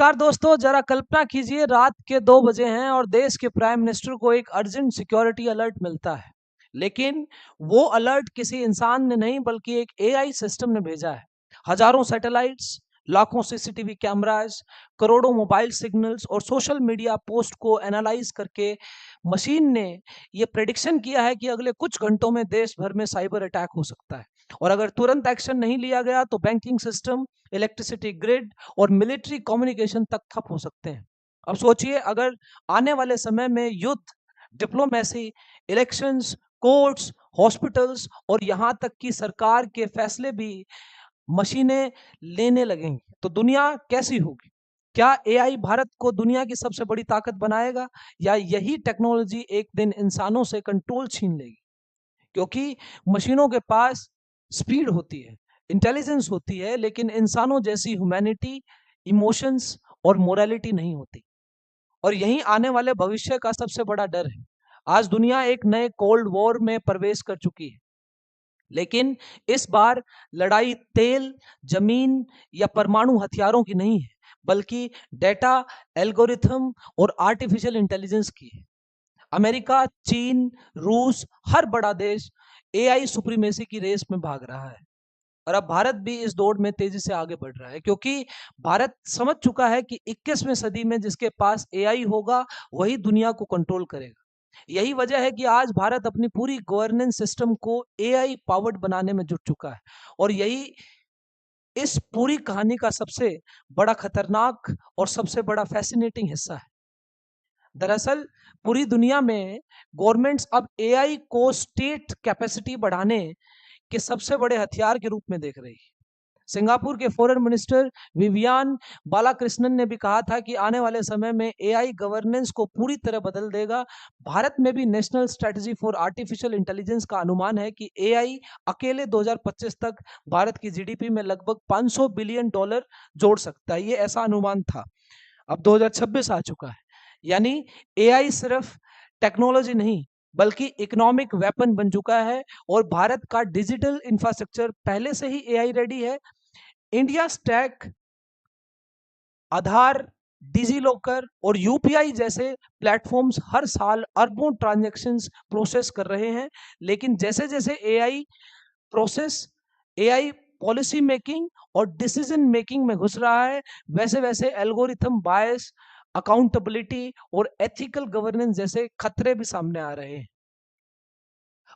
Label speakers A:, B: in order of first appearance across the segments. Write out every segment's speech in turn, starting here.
A: नमस्कार दोस्तों, जरा कल्पना कीजिए रात के 2 बजे हैं और देश के प्राइम मिनिस्टर को एक अर्जेंट सिक्योरिटी अलर्ट मिलता है। लेकिन वो अलर्ट किसी इंसान ने नहीं बल्कि एक एआई सिस्टम ने भेजा है। हजारों सैटेलाइट्स, लाखों सीसीटीवी कैमरास, करोड़ों मोबाइल सिग्नल्स और सोशल मीडिया पोस्ट को एनालाइज करके मशीन ने ये प्रेडिक्शन किया है कि अगले कुछ घंटों में देश भर में साइबर अटैक हो सकता है। और अगर तुरंत एक्शन नहीं लिया गया तो बैंकिंग सिस्टम, इलेक्ट्रिसिटी ग्रिड और मिलिट्री कम्युनिकेशन तक ठप हो सकते हैं। अब सोचिए, अगर आने वाले समय में युद्ध, डिप्लोमेसी, इलेक्शंस, कोर्ट्स, हॉस्पिटल्स और यहाँ तक कि सरकार के फैसले भी मशीनें लेने लगेंगी, तो दुनिया कैसी होगी? क्या एआई भारत को दुनिया की सबसे बड़ी ताकत बनाएगा, या यही टेक्नोलॉजी एक दिन इंसानों से कंट्रोल छीन लेगी? क्योंकि मशीनों के पास स्पीड होती है, इंटेलिजेंस होती है, लेकिन इंसानों जैसी ह्यूमैनिटी, इमोशंस और मोरालिटी नहीं होती। और यही आने वाले भविष्य का सबसे बड़ा डर है। आज दुनिया एक नए कोल्ड वॉर में प्रवेश कर चुकी है, लेकिन इस बार लड़ाई तेल, जमीन या परमाणु हथियारों की नहीं है, बल्कि डेटा, एल्गोरिथम और आर्टिफिशियल इंटेलिजेंस की है। अमेरिका, चीन, रूस, हर बड़ा देश एआई सुप्रीमेसी की रेस में भाग रहा है। और अब भारत भी इस दौड़ में तेजी से आगे बढ़ रहा है, क्योंकि भारत समझ चुका है कि 21वीं सदी में जिसके पास एआई होगा वही दुनिया को कंट्रोल करेगा। यही वजह है कि आज भारत अपनी पूरी गवर्नेंस सिस्टम को एआई पावर्ड बनाने में जुट चुका है। और यही इस पूरी कहानी का सबसे बड़ा खतरनाक और सबसे बड़ा फैसिनेटिंग हिस्सा है। दरअसल पूरी दुनिया में गवर्नमेंट्स अब एआई को स्टेट कैपेसिटी बढ़ाने के सबसे बड़े हथियार के रूप में देख रही है। सिंगापुर के फॉरेन मिनिस्टर विवियान बालाकृष्णन ने भी कहा था कि आने वाले समय में एआई गवर्नेंस को पूरी तरह बदल देगा। भारत में भी national strategy for artificial intelligence का अनुमान है कि एआई अकेले 2025 तक भारत की जीडीपी में लगभग $500 बिलियन जोड़ सकता है। ये ऐसा अनुमान था। अब 2026 आ चुका है, यानी एआई सिर्फ टेक्नोलॉजी नहीं बल्कि इकोनॉमिक वेपन बन चुका है। और भारत का डिजिटल इंफ्रास्ट्रक्चर पहले से ही एआई रेडी है। इंडिया स्टैक, आधार, डिजी लॉकर और यूपीआई जैसे प्लेटफॉर्म्स हर साल अरबों ट्रांजैक्शंस प्रोसेस कर रहे हैं। लेकिन जैसे जैसे प्रोसेस एआई पॉलिसी मेकिंग और डिसीजन मेकिंग में घुस रहा है, वैसे वैसे एल्गोरिथम बायस, अकाउंटेबिलिटी और एथिकल गवर्नेंस जैसे खतरे भी सामने आ रहे हैं।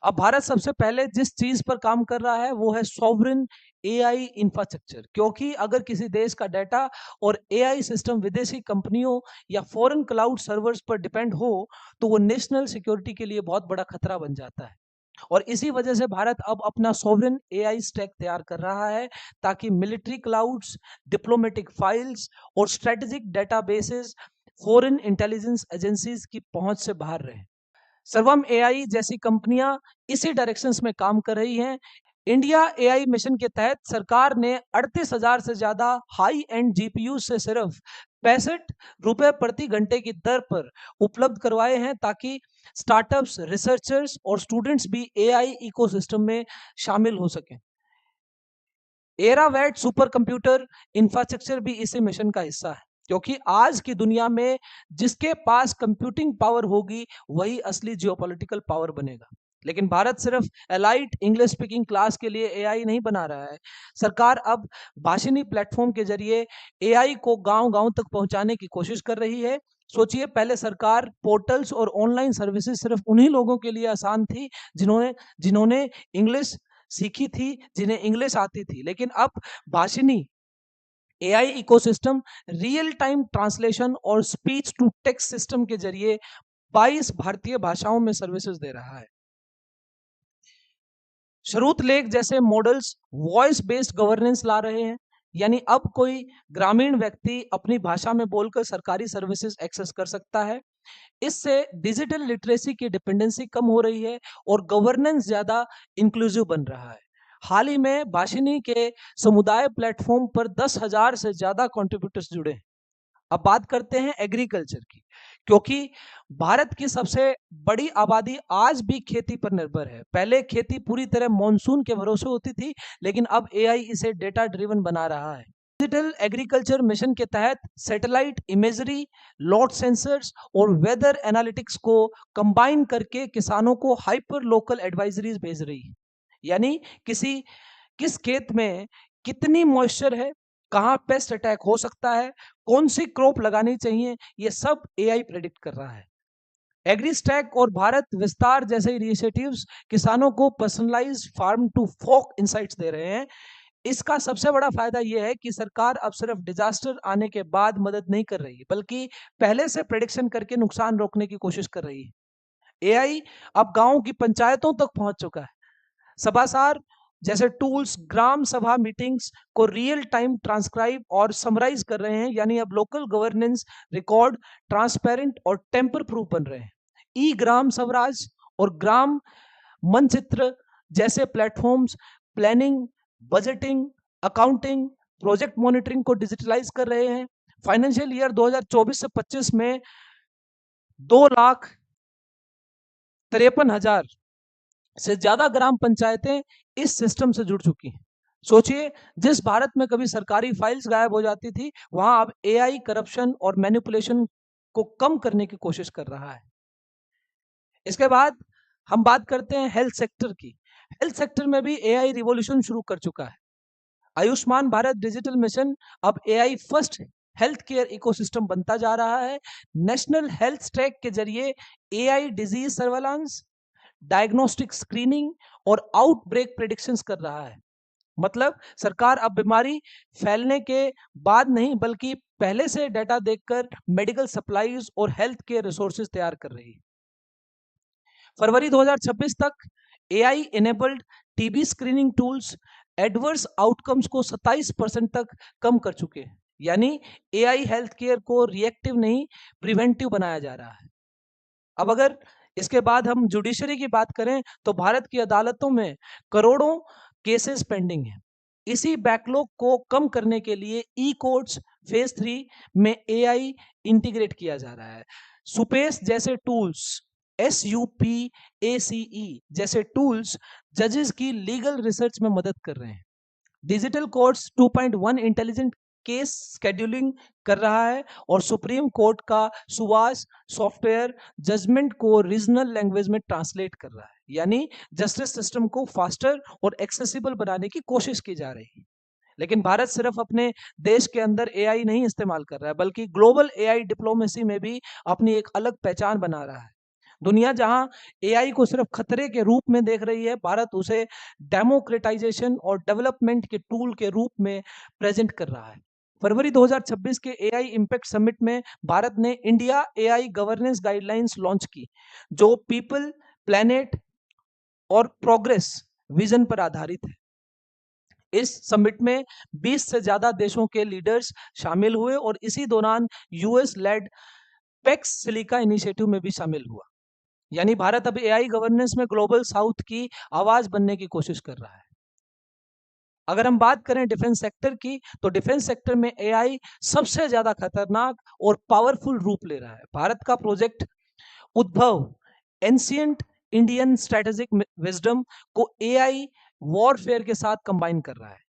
A: अब भारत सबसे पहले जिस चीज पर काम कर रहा है वो है सॉवरेन एआई इंफ्रास्ट्रक्चर, क्योंकि अगर किसी देश का डाटा और एआई सिस्टम विदेशी कंपनियों या फॉरेन क्लाउड सर्वर्स पर डिपेंड हो तो वो नेशनल सिक्योरिटी के लिए बहुत बड़ा खतरा बन जाता है। और इसी वजह से भारत अब अपना सॉवरेन एआई स्टैक तैयार कर रहा है, ताकि मिलिट्री क्लाउड्स, डिप्लोमेटिक फाइल्स और strategic databases foreign intelligence agencies की पहुंच से बाहर रहे। सर्वम एआई जैसी कंपनियां इसी डायरेक्शंस में काम कर रही हैं। इंडिया एआई मिशन के तहत सरकार ने 38,000 से ज्यादा हाई एंड जीपीयू से सिर्फ 65 रुपए प्रति घंटे की दर पर उपलब्ध करवाए हैं, ताकि स्टार्टअप्स, रिसर्चर्स और स्टूडेंट्स भी एआई इकोसिस्टम में शामिल हो सकें। एरावैट सुपर कंप्यूटर इंफ्रास्ट्रक्चर भी इसी मिशन का हिस्सा है, क्योंकि आज की दुनिया में जिसके पास कंप्यूटिंग पावर होगी वही असली जियोपॉलिटिकल पावर बनेगा। लेकिन भारत सिर्फ एलाइट इंग्लिश स्पीकिंग क्लास के लिए एआई नहीं बना रहा है। सरकार अब भाषिनी प्लेटफॉर्म के जरिए एआई को गांव-गांव तक पहुंचाने की कोशिश कर रही है। सोचिए, पहले सरकार पोर्टल्स और ऑनलाइन सर्विसेज सिर्फ उन्हीं लोगों के लिए आसान थी जिन्होंने जिन्होंने इंग्लिश सीखी थी, जिन्हें इंग्लिश आती थी। लेकिन अब Bhashini AI ecosystem real time translation और स्पीच टू टेक्स्ट सिस्टम के जरिए 22 भारतीय भाषाओं में सर्विसेज दे रहा है। श्रुत लेख जैसे मॉडल्स वॉइस बेस्ड गवर्नेंस ला रहे हैं, यानी अब कोई ग्रामीण व्यक्ति अपनी भाषा में बोलकर सरकारी सर्विसेज एक्सेस कर सकता है। इससे डिजिटल लिटरेसी की डिपेंडेंसी कम हो रही है और गवर्नेंस ज्यादा इंक्लूसिव बन रहा है। हाल ही में भाषिनी के समुदाय प्लेटफॉर्म पर 10,000 से ज्यादा कंट्रीब्यूटर्स जुड़े हैं। अब बात करते हैं एग्रीकल्चर की, क्योंकि भारत की सबसे बड़ी आबादी आज भी खेती पर निर्भर है। पहले खेती पूरी तरह मॉनसून के भरोसे होती थी, लेकिन अब एआई इसे डेटा ड्रिवन बना रहा है। डिजिटल एग्रीकल्चर मिशन के तहत सैटेलाइट इमेजरी, लॉट सेंसर्स और वेदर एनालिटिक्स को कंबाइन करके किसानों को हाइपर लोकल एडवाइजरीज भेज रही है। यानी किस खेत में कितनी मॉइस्चर है, कहाँ पेस्ट अटैक हो सकता है, कौन सी क्रॉप लगानी चाहिए, ये सब एआई प्रेडिक्ट कर रहा है। एग्रीस्टैक और भारत विस्तार जैसे इनिशिएटिव्स किसानों को personalised farm to fork insights दे रहे हैं। इसका सबसे बड़ा फायदा यह है कि सरकार अब सिर्फ डिजास्टर आने के बाद मदद नहीं कर रही है, बल्कि पहले से प्रेडिक्शन करके नुकसान रोकने की कोशिश कर रही है। एआई अब गांव की पंचायतों तक पहुंच चुका है। सभासार जैसे टूल्स ग्राम सभा मीटिंग्स को रियल टाइम ट्रांसक्राइब और समराइज कर रहे हैं। यानी अब लोकल गवर्नेंस रिकॉर्ड ट्रांसपेरेंट और टेम्पर प्रूफ बन रहे हैं। ई ग्राम स्वराज और ग्राम मनचित्र जैसे platforms planning, budgeting, accounting, project monitoring को डिजिटलाइज कर रहे हैं। फाइनेंशियल ईयर 2024 से 25 में 2,53,000 से ज्यादा ग्राम पंचायतें इस सिस्टम से जुड़ चुकी हैं। सोचिए, जिस भारत में कभी सरकारी फाइल्स गायब हो जाती थी, वहां अब एआई करप्शन और मैनिपुलेशन को कम करने की कोशिश कर रहा है। इसके बाद हम बात करते हैं हेल्थ सेक्टर की। हेल्थ सेक्टर में भी एआई रिवॉल्यूशन शुरू कर चुका है। आयुष्मान भारत डिजिटल मिशन अब AI first health care ecosystem बनता जा रहा है। नेशनल हेल्थ स्टैक के जरिए AI disease surveillance, diagnostic screening और आउटब्रेक प्रेडिक्शंस कर रहा है। मतलब सरकार अब बीमारी फैलने के बाद नहीं, बल्कि पहले से डेटा देखकर मेडिकल सप्लाईज और हेल्थ केयर रिसोर्सेज तैयार कर रही है। फरवरी 2026 तक AI enabled TB screening tools adverse outcomes को 27% तक कम कर चुके हैं। यानी एआई हेल्थ केयर को रिएक्टिव नहीं, प्रिवेंटिव बनाया जा रहा है। अब अगर इसके बाद हम जुडिशरी की बात करें तो भारत की अदालतों में करोड़ों केसेस पेंडिंग हैं। इसी बैकलॉग को कम करने के लिए ई कोर्ट्स फेज 3 में एआई इंटीग्रेट किया जा रहा है। सुपेस जैसे टूल्स, SUPACE जैसे टूल्स जजेस की लीगल रिसर्च में मदद कर रहे हैं। Digital courts 2.1 intelligent case scheduling कर रहा है और सुप्रीम कोर्ट का सुवास सॉफ्टवेयर जजमेंट को रीजनल लैंग्वेज में ट्रांसलेट कर रहा है। यानी जस्टिस सिस्टम को फास्टर और एक्सेसिबल बनाने की कोशिश की जा रही है। लेकिन भारत सिर्फ अपने देश के अंदर एआई नहीं इस्तेमाल कर रहा है, बल्कि ग्लोबल एआई डिप्लोमेसी में भी अपनी एक अलग पहचान बना रहा है। दुनिया जहां एआई को सिर्फ खतरे के रूप में देख रही है, भारत उसे डेमोक्रेटाइजेशन और डेवलपमेंट के टूल के रूप में प्रेजेंट कर रहा है। फरवरी 2026 के एआई इम्पैक्ट समिट में भारत ने India AI governance guidelines launch की, जो पीपल, प्लैनेट और प्रोग्रेस विजन पर आधारित है। इस समिट में 20 से ज्यादा देशों के लीडर्स शामिल हुए और इसी दौरान US led PECS silica initiative में भी शामिल हुआ। यानी भारत अब एआई गवर्नेंस में ग्लोबल साउथ की आवाज बनने की कोशिश कर रहा है। अगर हम बात करें डिफेंस सेक्टर की, तो डिफेंस सेक्टर में एआई सबसे ज्यादा खतरनाक और पावरफुल रूप ले रहा है। भारत का प्रोजेक्ट उद्भव एंशिएंट इंडियन स्ट्रेटेजिक विजडम को एआई वॉरफेयर के साथ कंबाइन कर रहा है।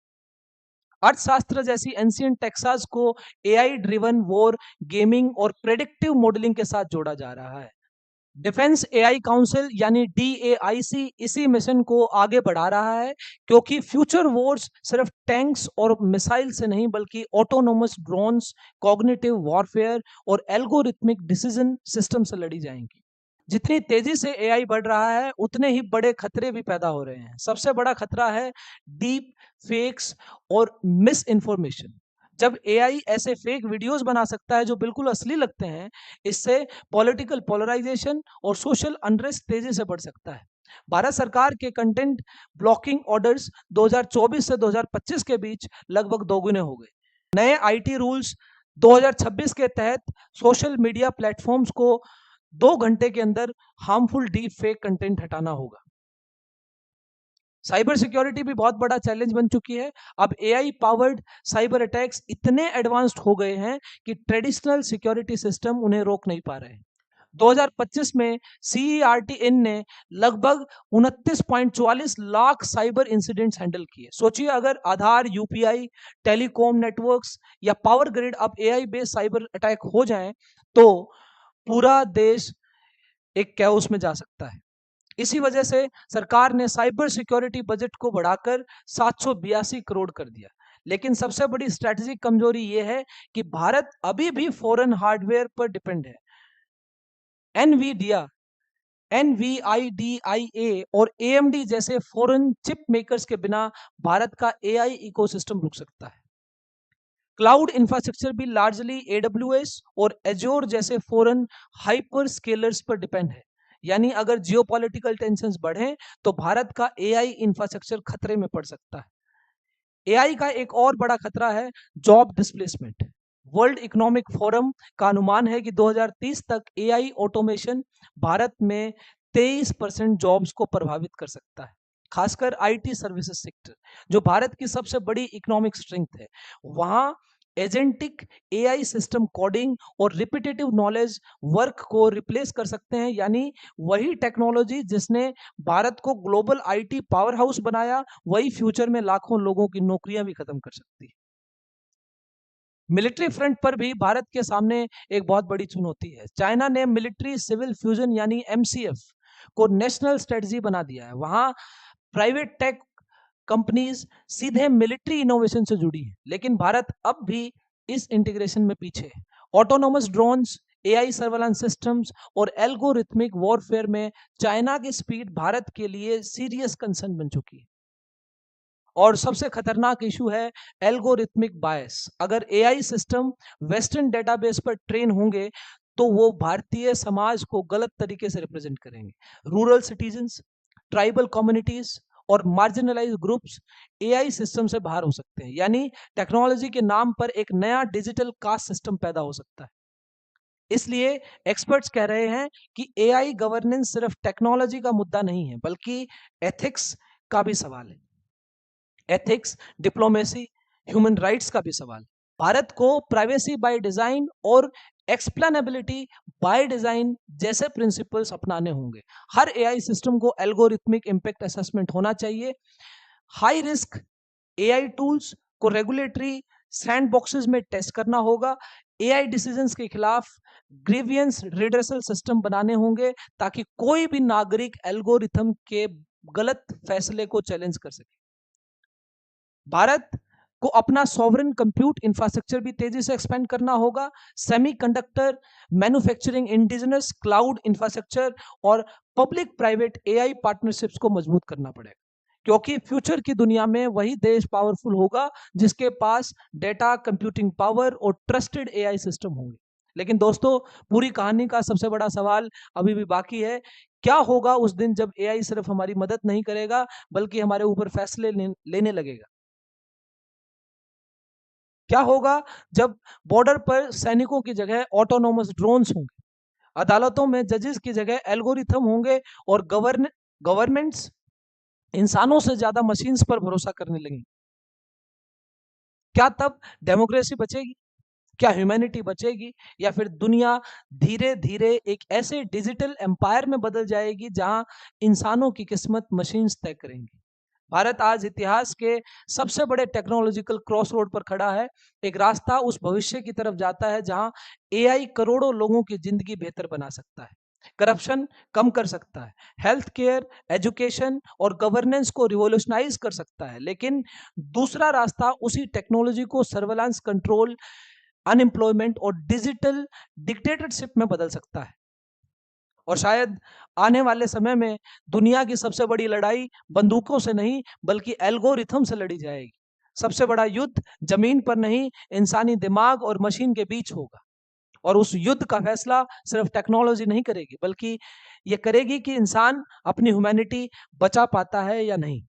A: अर्थशास्त्र जैसी एंशिएंट टेक्सास को एआई ड्रिवन वॉर गेमिंग और प्रेडिक्टिव मॉडलिंग के साथ जोड़ा जा रहा है। डिफेंस एआई काउंसिल यानी DAIC इसी मिशन को आगे बढ़ा रहा है, क्योंकि फ्यूचर वॉर्स सिर्फ टैंक्स और मिसाइल से नहीं, बल्कि ऑटोनोमस ड्रोन्स, कॉग्निटिव वॉरफेयर और एल्गोरिथमिक डिसीजन सिस्टम से लड़ी जाएंगी। जितनी तेजी से एआई बढ़ रहा है, उतने ही बड़े खतरे भी पैदा हो रहे हैं। सबसे बड़ा खतरा है डीप फेक्स और मिस इन्फॉर्मेशन। जब एआई ऐसे फेक वीडियोस बना सकता है जो बिल्कुल असली लगते हैं, इससे पॉलिटिकल पोलराइजेशन और सोशल अनरेस्ट तेजी से बढ़ सकता है। भारत सरकार के कंटेंट ब्लॉकिंग ऑर्डर्स 2024 से 2025 के बीच लगभग दोगुने हो गए। नए आईटी रूल्स 2026 के तहत सोशल मीडिया प्लेटफॉर्म्स को 2 घंटे के अंदर हार्मफुल डीप फेक कंटेंट हटाना होगा। साइबर सिक्योरिटी भी बहुत बड़ा चैलेंज बन चुकी है। अब एआई पावर्ड साइबर अटैक्स इतने एडवांस्ड हो गए हैं कि ट्रेडिशनल सिक्योरिटी सिस्टम उन्हें रोक नहीं पा रहे हैं। 2025 में CERT-इन ने लगभग 29.44 लाख साइबर इंसिडेंट्स हैंडल किए। सोचिए अगर आधार, यूपीआई, टेलीकॉम नेटवर्क्स या पावर ग्रिड अब एआई बेस्ड साइबर अटैक हो जाएं तो पूरा देश एक कैओस में जा सकता है। इसी वजह से सरकार ने साइबर सिक्योरिटी बजट को बढ़ाकर 782 करोड़ कर दिया। लेकिन सबसे बड़ी स्ट्रेटेजिक कमजोरी यह है कि भारत अभी भी फॉरेन हार्डवेयर पर डिपेंड है। एनवीडिया, NVIDIA और AMD जैसे फॉरेन चिप मेकर्स के बिना भारत का एआई इकोसिस्टम रुक सकता है। क्लाउड इंफ्रास्ट्रक्चर भी लार्जली AWS और एज्योर जैसे फॉरेन हाइपर स्केलर्स पर डिपेंड है। यानी अगर जियोपॉलिटिकल टेंशंस बढ़ें तो भारत का एआई इंफ्रास्ट्रक्चर खतरे में पड़ सकता है। एआई का एक और बड़ा खतरा है job displacement. World economic forum का अनुमान है कि 2030 तक एआई ऑटोमेशन भारत में 23% जॉब्स को प्रभावित कर सकता है, खासकर आईटी सर्विसेज सेक्टर जो भारत की सबसे बड़ी इकोनॉमिक स्ट्रेंथ है। वहां एजेंटिक एआई सिस्टम कोडिंग और रिपीटेटिव नॉलेज वर्क को रिप्लेस कर सकते हैं। यानी वही टेक्नोलॉजी जिसने भारत को ग्लोबल आईटी पावर हाउस बनाया, वही फ्यूचर में लाखों लोगों की नौकरियां भी खत्म कर सकती है। मिलिट्री फ्रंट पर भी भारत के सामने एक बहुत बड़ी चुनौती है। चाइना ने मिलिट्री सिविल फ्यूजन यानी MCF को नेशनल स्ट्रेटजी बना दिया है। वहां प्राइवेट टेक कंपनीज सीधे मिलिट्री इनोवेशन से जुड़ी है, लेकिन भारत अब भी इस इंटीग्रेशन में पीछे है। Autonomous drones, AI surveillance systems और एल्गोरिथमिक वॉरफेयर में चाइना की स्पीड भारत के लिए सीरियस कंसर्न बन चुकी है। और सबसे खतरनाक इशू है एल्गोरिथमिक बायस। अगर एआई सिस्टम वेस्टर्न डेटाबेस पर ट्रेन होंगे तो वो भारतीय समाज को गलत तरीके से रिप्रेजेंट करेंगे। रूरल सिटीजन्स, ट्राइबल कम्युनिटीज और मार्जिनलाइज्ड ग्रुप्स एआई सिस्टम से बाहर हो सकते हैं। यानी टेक्नोलॉजी के नाम पर एक नया डिजिटल कास्ट सिस्टम पैदा हो सकता है। इसलिए एक्सपर्ट्स कह रहे हैं कि एआई गवर्नेंस सिर्फ टेक्नोलॉजी का मुद्दा नहीं है, बल्कि एथिक्स का भी सवाल है। एथिक्स, डिप्लोमेसी, ह्यूमन राइट्स का भी सवाल। भारत को प्राइवेसी बाय डिजाइन और एक्सप्लेनेबिलिटी बाय डिजाइन जैसे प्रिंसिपल्स अपनाने होंगे। हर एआई सिस्टम को एल्गोरिथमिक इंपैक्ट असेसमेंट होना चाहिए। हाई रिस्क एआई टूल्स को रेगुलेटरी सैंडबॉक्सेस में टेस्ट करना होगा। एआई डिसीजंस के खिलाफ ग्रीवियंस रिड्रेसल सिस्टम बनाने होंगे ताकि कोई भी नागरिक एल्गोरिथम के गलत फैसले को चैलेंज कर सके। भारत को अपना सॉवरेन कंप्यूट इंफ्रास्ट्रक्चर भी तेजी से एक्सपेंड करना होगा। Semiconductor manufacturing, indigenous cloud infrastructure और पब्लिक प्राइवेट एआई पार्टनरशिप्स को मजबूत करना पड़ेगा, क्योंकि फ्यूचर की दुनिया में वही देश पावरफुल होगा जिसके पास डेटा, कंप्यूटिंग पावर और ट्रस्टेड एआई सिस्टम होंगे। लेकिन दोस्तों, पूरी कहानी का सबसे बड़ा सवाल अभी भी बाकी है। क्या होगा उस दिन जब एआई सिर्फ हमारी मदद नहीं करेगा बल्कि हमारे ऊपर फैसले लेने लगेगा? क्या होगा जब बॉर्डर पर सैनिकों की जगह ऑटोनोमस ड्रोन्स होंगे, अदालतों में जजेस की जगह एल्गोरिथम होंगे और गवर्नमेंट्स इंसानों से ज्यादा मशीन्स पर भरोसा करने लगेंगे? क्या तब डेमोक्रेसी बचेगी? क्या ह्यूमैनिटी बचेगी? या फिर दुनिया धीरे धीरे एक ऐसे डिजिटल एम्पायर में बदल जाएगी जहां इंसानों की किस्मत मशीन्स तय करेंगी? भारत आज इतिहास के सबसे बड़े टेक्नोलॉजिकल क्रॉसरोड पर खड़ा है। एक रास्ता उस भविष्य की तरफ जाता है जहां एआई करोड़ों लोगों की जिंदगी बेहतर बना सकता है, करप्शन कम कर सकता है, हेल्थ केयर, एजुकेशन और गवर्नेंस को रिवॉल्यूशनाइज कर सकता है। लेकिन दूसरा रास्ता उसी टेक्नोलॉजी को सर्वेलांस, कंट्रोल, अनएम्प्लॉयमेंट और डिजिटल डिक्टेटरशिप में बदल सकता है। और शायद आने वाले समय में दुनिया की सबसे बड़ी लड़ाई बंदूकों से नहीं बल्कि एल्गोरिथम से लड़ी जाएगी। सबसे बड़ा युद्ध जमीन पर नहीं, इंसानी दिमाग और मशीन के बीच होगा। और उस युद्ध का फैसला सिर्फ टेक्नोलॉजी नहीं करेगी, बल्कि ये करेगी कि इंसान अपनी ह्यूमैनिटी बचा पाता है या नहीं।